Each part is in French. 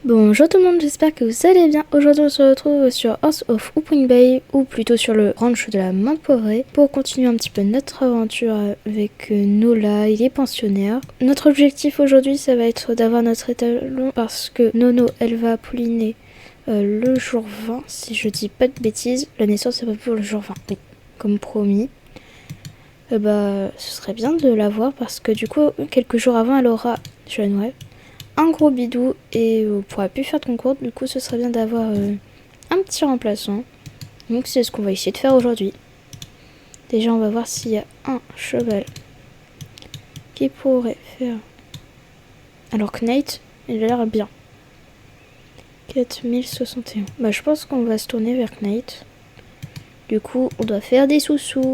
Bonjour tout le monde, j'espère que vous allez bien. Aujourd'hui on se retrouve sur House of Hooping Bay, ou plutôt sur le ranch de la Menthe Poivrée, pour continuer un petit peu notre aventure avec Nola et les pensionnaires. Notre objectif aujourd'hui ça va être d'avoir notre étalon parce que Nono elle va polliner le jour 20, si je dis pas de bêtises. La naissance c'est pas pour le jour 20, oui, comme promis. Ce serait bien de l'avoir parce que du coup quelques jours avant elle aura, je Noël, un gros bidou et on pourra plus faire de concours. Du coup ce serait bien d'avoir un petit remplaçant. Donc c'est ce qu'on va essayer de faire aujourd'hui. Déjà on va voir s'il y a un cheval qui pourrait faire. Alors Knight il a l'air bien. 4061. Je pense qu'on va se tourner vers Knight. Du coup on doit faire des sous-sous.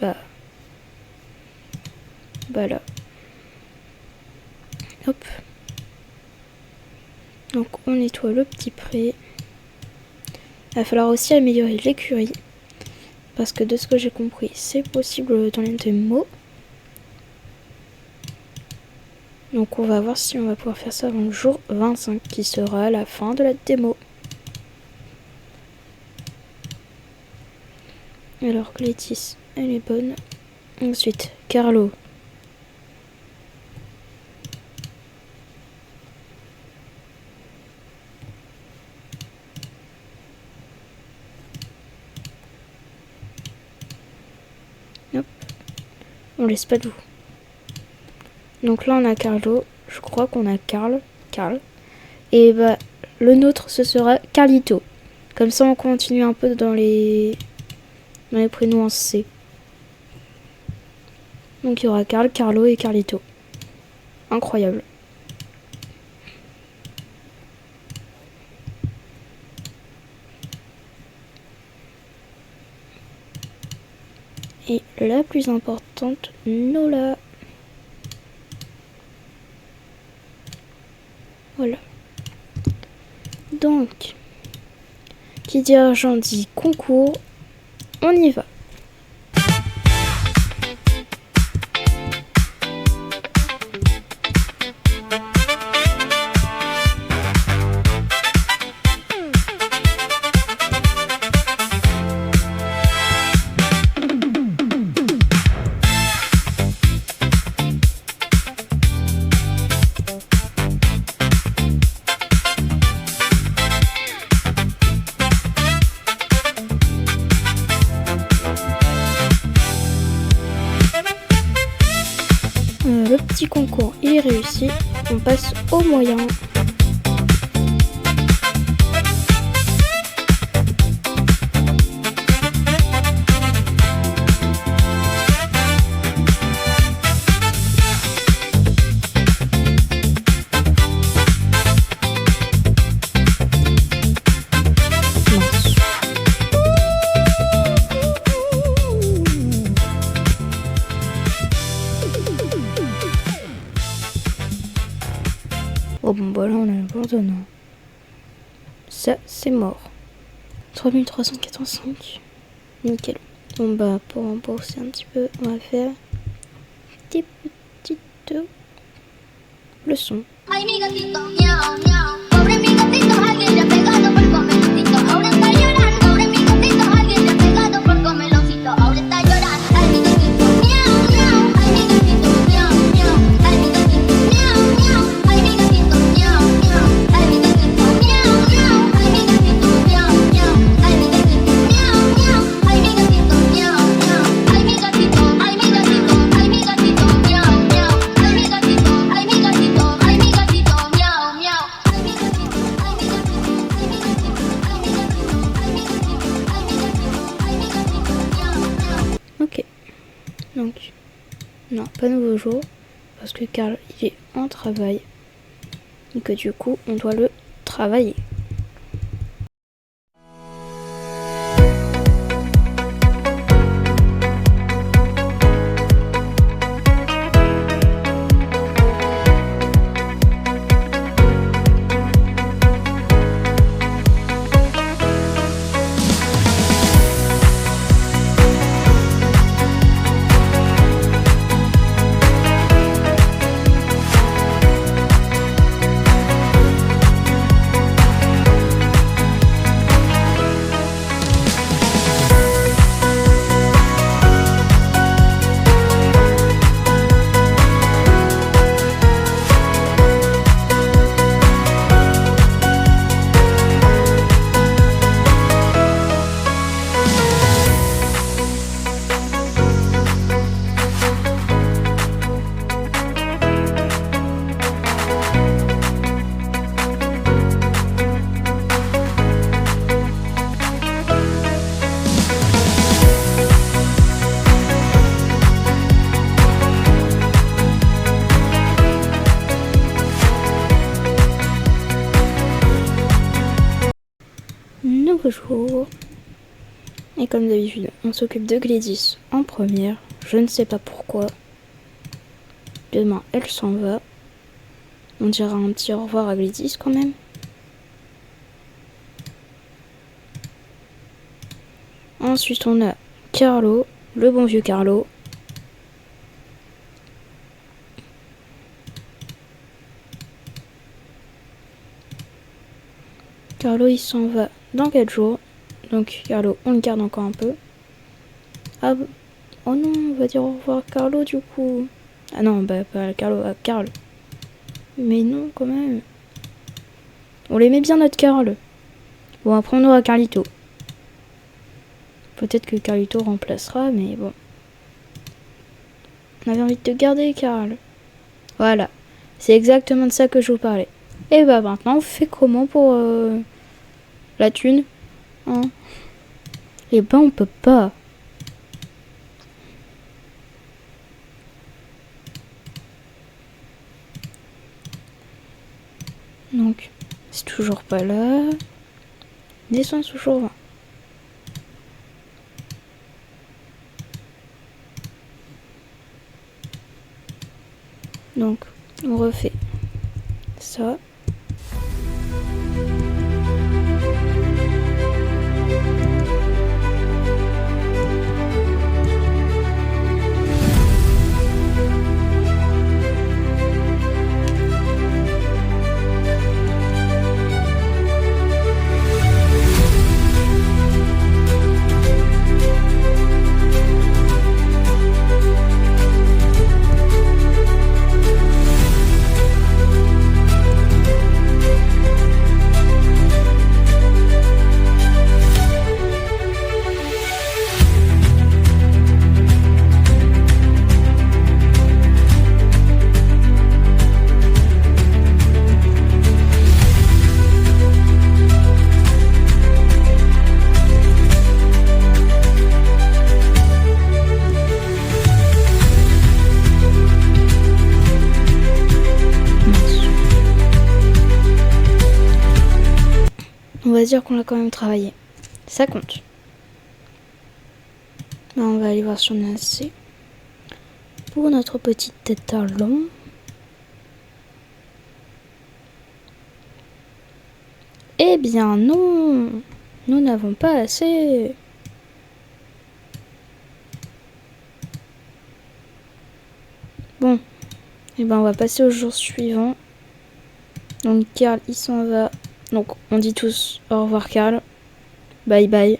Là. Hop. Donc on nettoie le petit pré. Il va falloir aussi améliorer l'écurie. Parce que de ce que j'ai compris, c'est possible dans les démos. Donc on va voir si on va pouvoir faire ça avant le jour 25, qui sera la fin de la démo. Alors Glétis, elle est bonne. Ensuite, Carlo. Hop. On laisse pas de vous. Donc là on a Carlo. Je crois qu'on a Carl. Et le nôtre ce sera Carlito. Comme ça on continue un peu dans les prénoms en C. Donc il y aura Carl, Carlo et Carlito. Incroyable. Et la plus importante, Nola. Voilà. Donc, qui dit argent dit concours. On y va. Le petit concours il est réussi, on passe au moyen. Là on a l'abandonnant. Ça c'est mort. 3385. Nickel. Pour rembourser un petit peu, on va faire des petites leçons. Ay, mi gatito, miau, miau. Pobre mi gatito, alguien le ha pegado por comeloncito. Ahora está llorando. Pobre mi gatito, alguien le ha pegado por comeloncito. Ahora está llorando. Ay, mi gatito, miau, miau. Ay, mi gatito, miau, miau. Ay, mi gatito, miau, miau. Ay, mi gatito, miau, miau. Ay, mi gatito, miau, miau. Ay, mi gatito, miau, miau. Ay, mi gatito, miau, miau. Ay, mi gatito, miau, miau. Ay, mi gatito, ay, mi gatito, ay, mi gatito, miau, miau. Ay, mi gatito, ay, mi gatito, ay, mi gatito, miau, miau. Ay, mi gatito, ay, mi gatito, ay, mi gatito, ay, mi gatito, ay, mi gatito, ay, mi gatito, ay, mi gatito, miau, miau. Ok. Donc, non, pas nouveau jour. Parce que Carl, il est en travail. Et que du coup, on doit le travailler. nouveau jour. Et comme d'habitude, on s'occupe de Gladys en première. Je ne sais pas pourquoi. Demain, elle s'en va. On dira un petit au revoir à Gladys quand même. Ensuite, on a Carlo, le bon vieux Carlo. Carlo, il s'en va dans 4 jours. Donc, Carlo, on le garde encore un peu. Ah, oh non, on va dire au revoir à Carlo du coup. Ah non, bah pas Carlo, à Carl. Mais non, quand même. On l'aimait bien notre Carl. Bon, après on aura Carlito. Peut-être que Carlito remplacera, mais bon. On avait envie de te garder, Carl. Voilà. C'est exactement de ça que je vous parlais. Et bah maintenant, on fait comment pour la thune, hein? Eh ben, on peut pas. Donc, c'est toujours pas là. Descends toujours 20. Donc, on refait ça. On va dire qu'on l'a quand même travaillé. Ça compte. Là, on va aller voir si on a assez. Pour notre petite tête à long. Eh bien non, nous n'avons pas assez. Bon, et ben on va passer au jour suivant. Donc Carl il s'en va. Donc on dit tous au revoir Carl. Bye bye.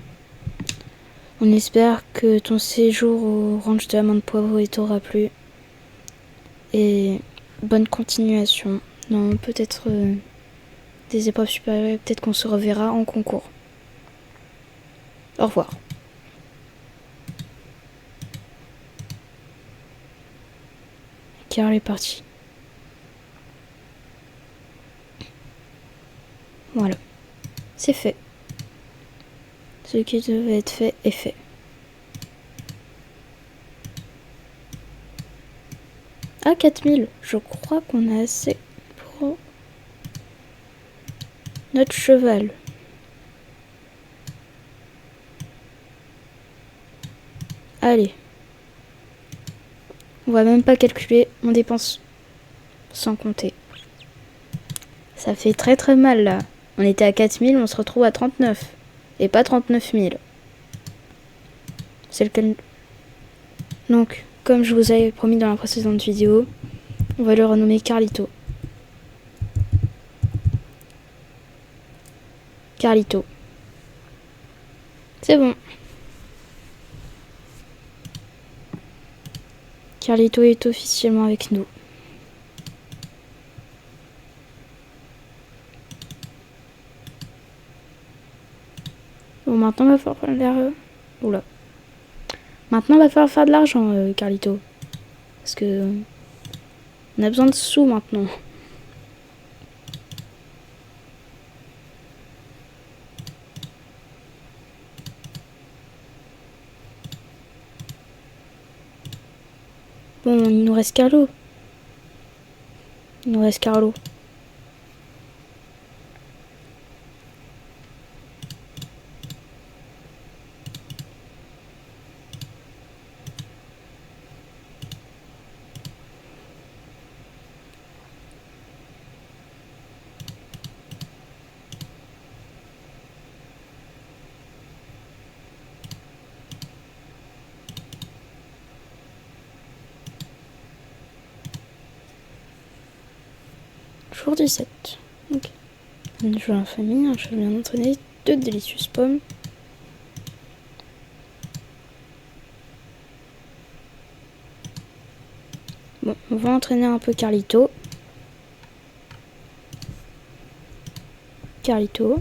On espère que ton séjour au ranch de la menthe poivrée t'aura plu. Et bonne continuation. Non, peut-être des épreuves supérieures. Peut-être qu'on se reverra en concours. Au revoir. Carl est parti. Voilà. C'est fait. Ce qui devait être fait est fait. Ah, 4000. Je crois qu'on a assez pour notre cheval. Allez. On va même pas calculer. On dépense sans compter. Ça fait très très mal là. On était à 4000, on se retrouve à 39. Et pas 39 000. C'est lequel... Donc, comme je vous avais promis dans la précédente vidéo, on va le renommer Carlito. Carlito. C'est bon. Carlito est officiellement avec nous. Bon, maintenant, il va falloir faire de l'argent. Oula. Maintenant, il va falloir faire de l'argent, Carlito. Parce que... on a besoin de sous, maintenant. Bon, il nous reste Carlo. Il nous reste Carlo. Jour 17. Ok. Un jour en famille, un cheval bien entraîné, 2 délicieuses pommes. Bon, on va entraîner un peu Carlito. Carlito.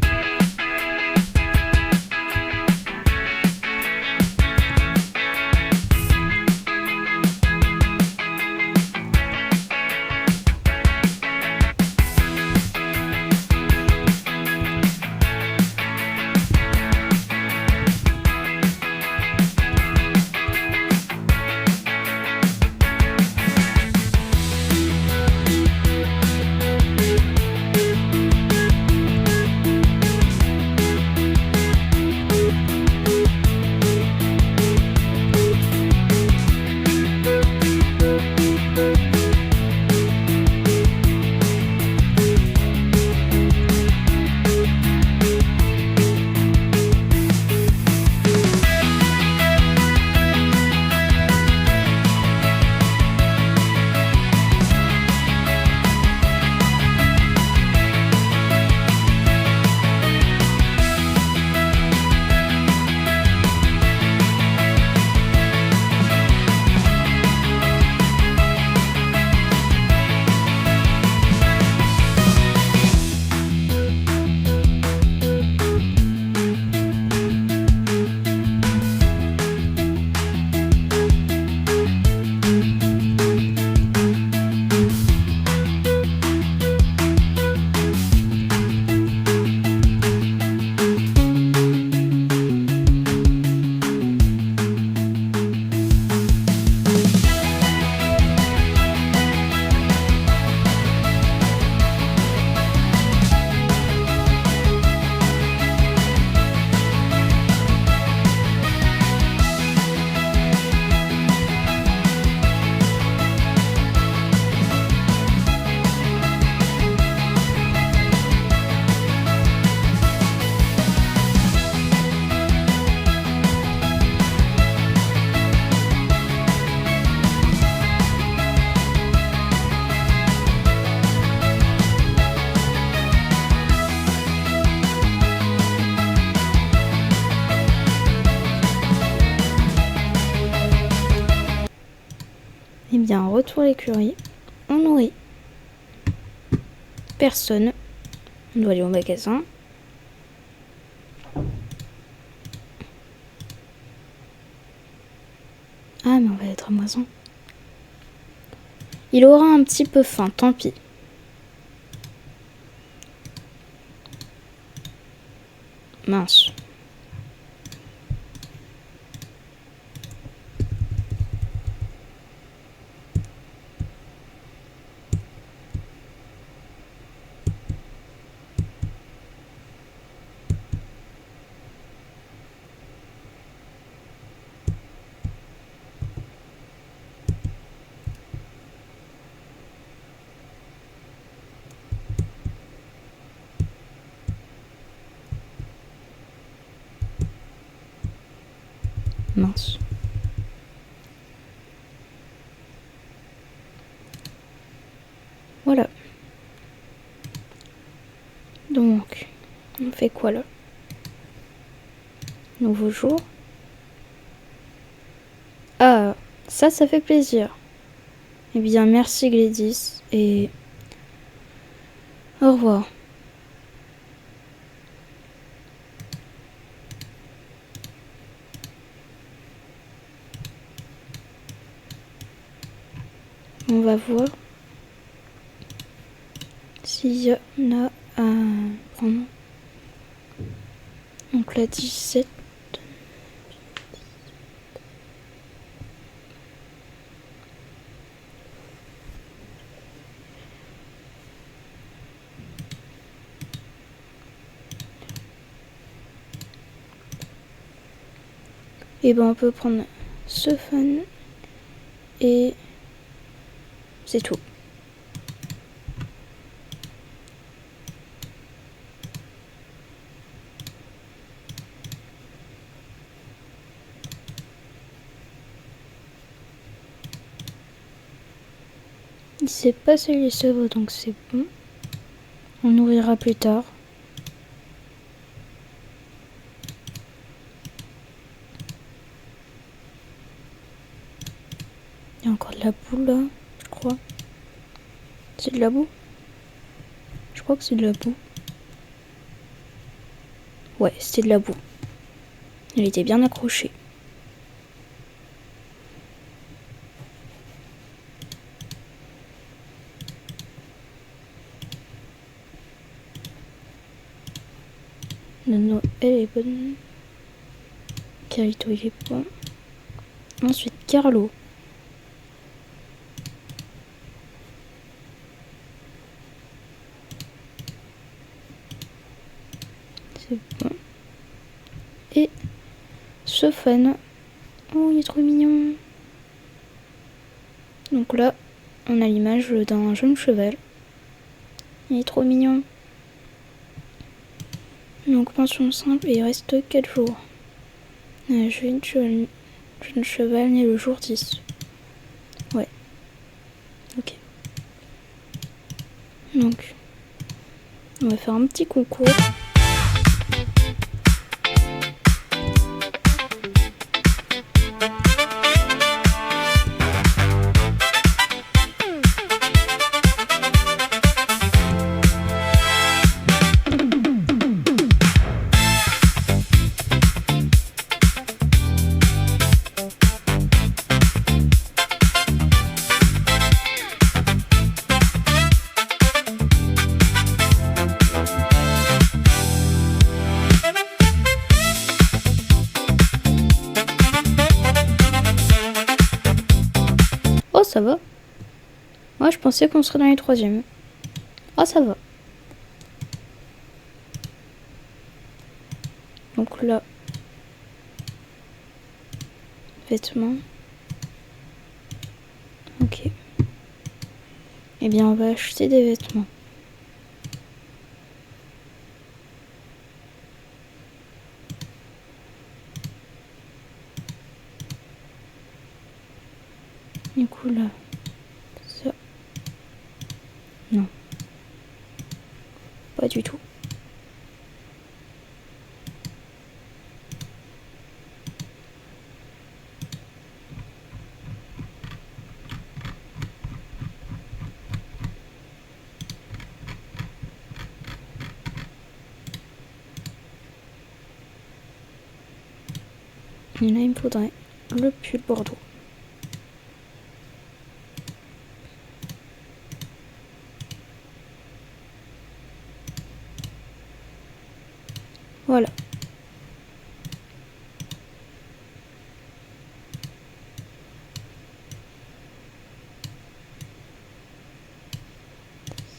Eh bien, retour à l'écurie. On nourrit personne. On doit aller au magasin. Ah, mais on va être à moison. Il aura un petit peu faim, tant pis. Mince. Mince. Voilà. Donc, on fait quoi là? Nouveau jour. Ah, ça fait plaisir. Eh bien, merci Gladys et au revoir. On va voir s'il y en a à prendre. Donc la 17. Et ben on peut prendre ce fun et c'est tout. Il s'est passé les œuvres donc c'est bon. On nourrira plus tard. Il y a encore de la boue là, je crois. C'est de la boue? Je crois que c'est de la boue. Ouais, c'était de la boue. Elle était bien accrochée. Non, elle est bonne. Carito, il est bon. Ensuite, Carlo. C'est bon. Et Sophane. Oh, il est trop mignon. Donc là, on a l'image d'un jeune cheval. Il est trop mignon. Donc pension simple et il reste 4 jours. Jeune cheval né le jour 10. Ouais. Ok. Donc, on va faire un petit concours. Oh, ça va. Moi, je pensais qu'on serait dans les 3e. Oh, ça va. Donc là, vêtements. Ok. Eh bien, on va acheter des vêtements. Du coup, là, ça. Non. Pas du tout. Et là, il me faudrait le pull bordeaux. Voilà.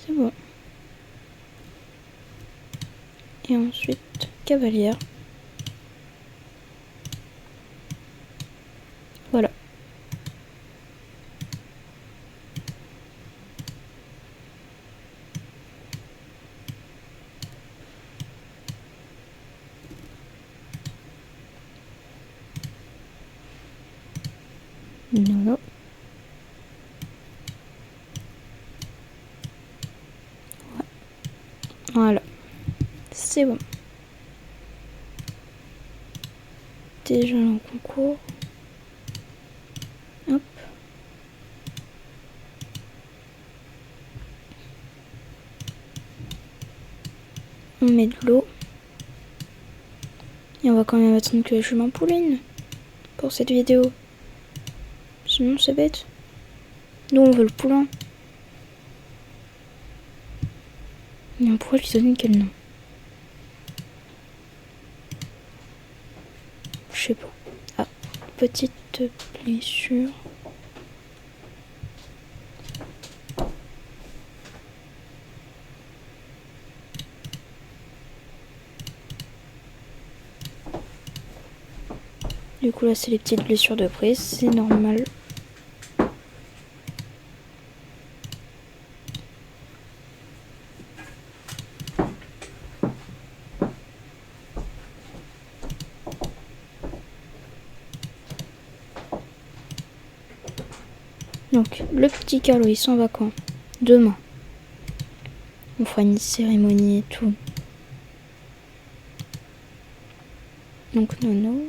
C'est bon. Et ensuite, cavalière. Voilà. Non. Voilà. C'est bon. Déjà en concours. Hop. On met de l'eau. Et on va quand même attendre que la jument pouline pour cette vidéo. Sinon c'est bête. Nous on veut le poulain. Et on pourrait lui donner quel nom? Je sais pas. Ah, petite blessure. Du coup là c'est les petites blessures de prise, c'est normal. Donc le petit Carlo il s'en va quand? Demain. On fera une cérémonie et tout. Donc Nono.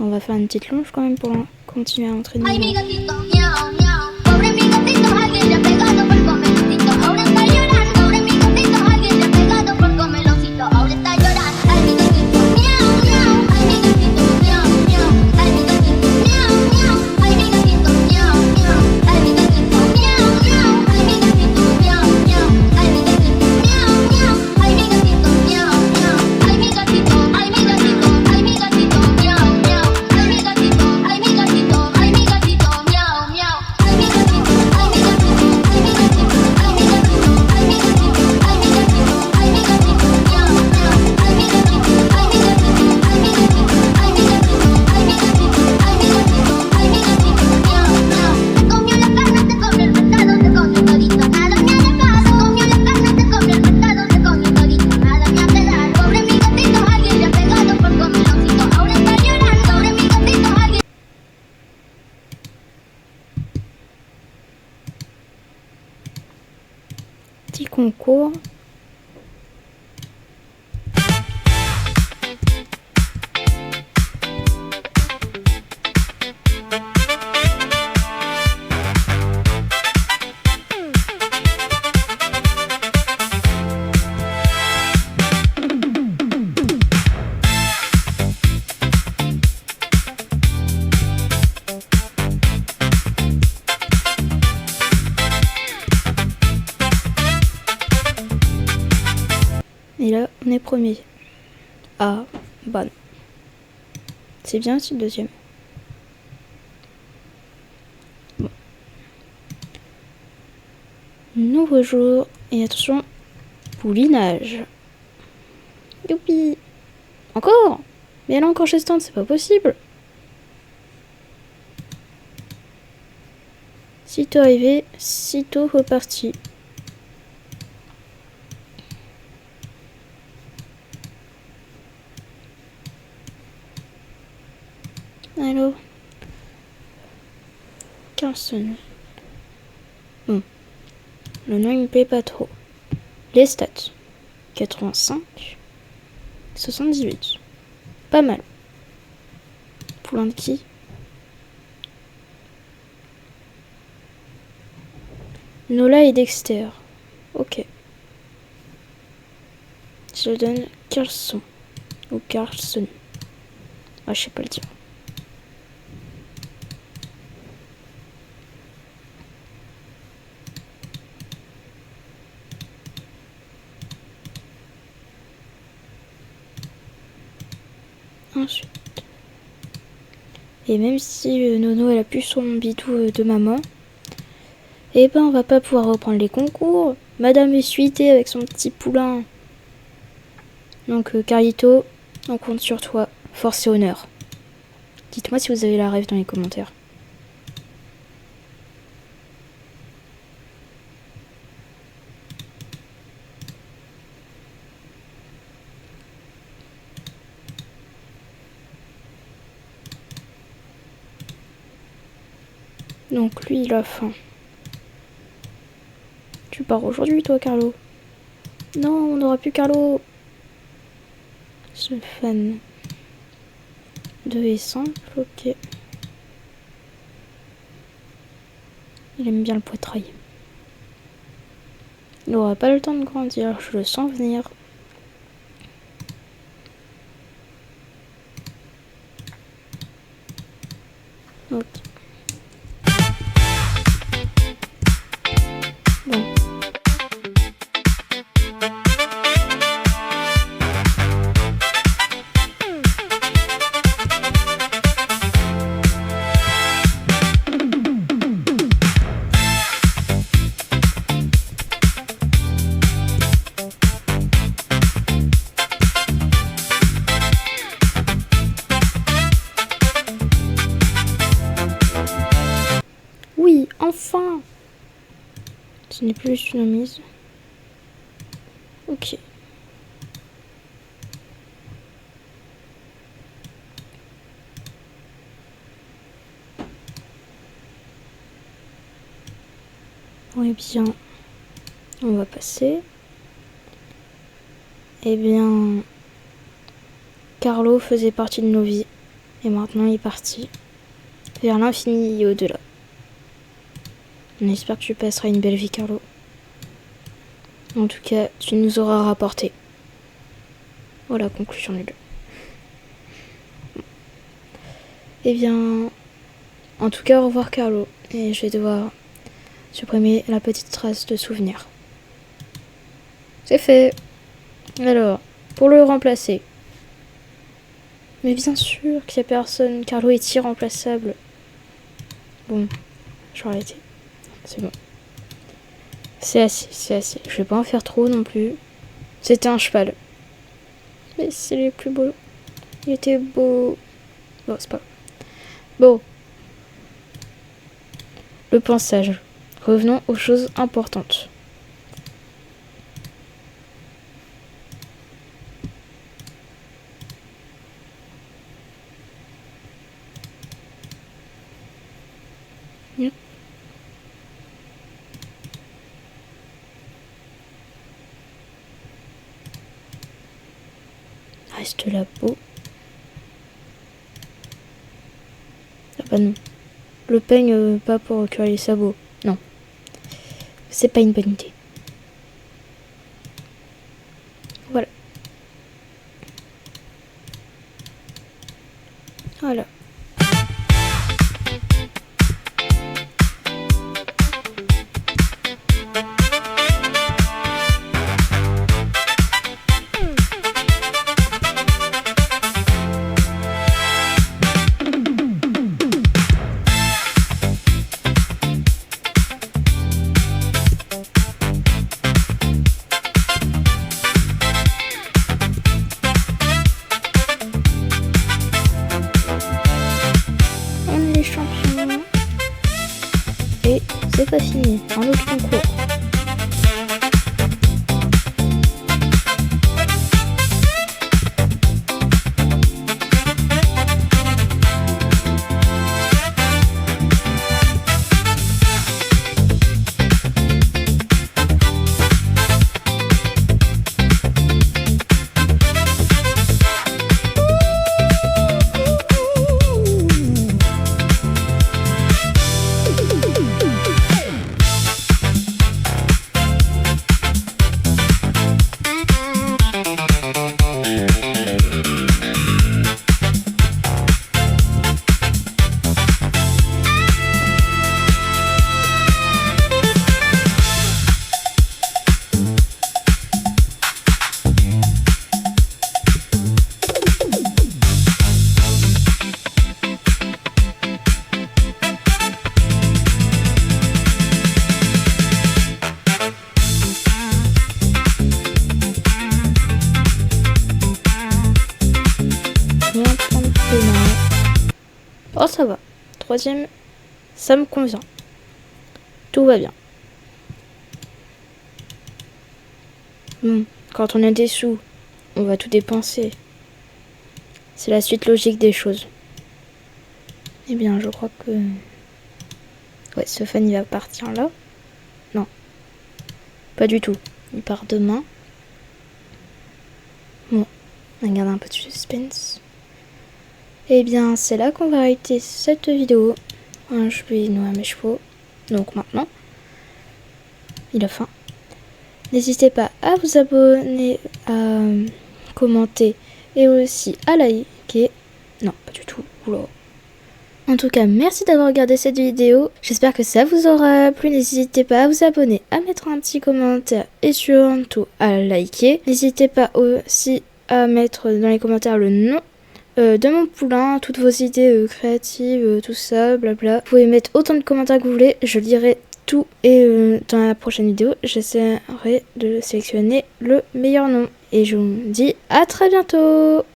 On va faire une petite longe quand même pour continuer à entraîner. Ay, mi gatito, miau, miau. Pobre mi gatito, alguien le ha pegado por comelocito. Ahora está llorando. Pobre mi gatito, alguien le ha pegado por comelocito. Ahora está llorando. Ay, mi gatito, miau, miau. Ay, mi gatito, miau, miau. Ay, mi gatito, miau, miau. Ay, mi gatito, miau, miau. Ay, mi gatito, miau, miau. Ay, mi gatito, miau, miau. Ay, mi gatito, miau, miau. Ay, mi gatito, miau, miau. Ay, mi gatito, ay, mi gatito, ay, mi gatito, miau, miau. Ay, mi gatito, ay, mi gatito, ay, mi gatito, miau, miau. Ay, mi gatito, ay, mi gatito, ay, mi gatito, ay, mi gatito, ay, mi gatito, ay, mi gatito, ay, mi gatito, miau, miau. Ay, mi gatito, ay, mi gatito, ay, mi gatito, ay, mi gatito, ay, mi gatito, ay, mi gatito, ay, mi gatito, miau, miau. Te comió la carne, te comió el pescado, te comió todito, nada me ha dejado. Te comió la carne, te comió el pescado, te comió todito, nada me ha quedado. Pobre mi gatito, alguien le ha pegado por comelocito. Ahora está llorando. Pobre mi gatito, alguien. Petit concours. Et là, on est premier. Ah, bah non. C'est bien aussi le deuxième. Bon. Nouveau jour. Et attention, poulinage. Youpi. Encore. Mais elle est encore chez Stand, c'est pas possible. Sitôt arrivé, sitôt reparti. Alors, Carlson. Bon, le nom il me plaît pas trop. Les stats 85, 78. Pas mal. Poulain de qui? Nola et Dexter. Ok. Je donne Carlson. Ou Carlson. Ah, je sais pas le dire. Ensuite. Et même si Nono elle a plus son bidou de maman, eh ben on va pas pouvoir reprendre les concours. Madame est suitée avec son petit poulain. Donc Carlito, on compte sur toi. Force et honneur. Dites-moi si vous avez la rêve dans les commentaires. Donc lui il a faim. Tu pars aujourd'hui toi Carlo? Non, on n'aura plus Carlo. Ce fan. 2 et simple, ok. Il aime bien le poitrail. Il n'aura pas le temps de grandir, je le sens venir. Ok. Bon. Oui, enfin! Ce n'est plus juste une mise. Ok. Oui bien, on va passer. Eh bien, Carlo faisait partie de nos vies. Et maintenant il est parti. Vers l'infini et au-delà. On espère que tu passeras une belle vie, Carlo. En tout cas, tu nous auras rapporté. Voilà, conclusion nulle. Eh bien, en tout cas, au revoir, Carlo. Et je vais devoir supprimer la petite trace de souvenir. C'est fait. Alors, pour le remplacer. Mais bien sûr qu'il n'y a personne. Carlo est irremplaçable. Bon, je vais arrêter. C'est bon. C'est assez. Je vais pas en faire trop non plus. C'était un cheval. Mais c'est le plus beau. Il était beau. Bon, c'est pas grave. Bon. Le pensage. Revenons aux choses importantes. Reste la peau. Ah bah non. Le peigne, pas pour cuire les sabots. Non. C'est pas une bonne idée. Voilà. Voilà. Champion. Et c'est pas fini, un autre concours. Oh ça va. Troisième, ça me convient. Tout va bien. Quand on a des sous, on va tout dépenser. C'est la suite logique des choses. Eh bien, je crois que... Ouais, Stéphane, va partir là. Non. Pas du tout. Il part demain. Bon, on garde un peu de suspense. Eh bien, c'est là qu'on va arrêter cette vidéo. Je vais nourrir mes chevaux. Donc maintenant, il a faim. N'hésitez pas à vous abonner, à commenter et aussi à liker. Non, pas du tout. Oula. En tout cas, merci d'avoir regardé cette vidéo. J'espère que ça vous aura plu. N'hésitez pas à vous abonner, à mettre un petit commentaire et surtout à liker. N'hésitez pas aussi à mettre dans les commentaires le nom de mon poulain, toutes vos idées créatives, tout ça, blabla. Vous pouvez mettre autant de commentaires que vous voulez, je lirai tout. Et dans la prochaine vidéo, j'essaierai de sélectionner le meilleur nom. Et je vous dis à très bientôt!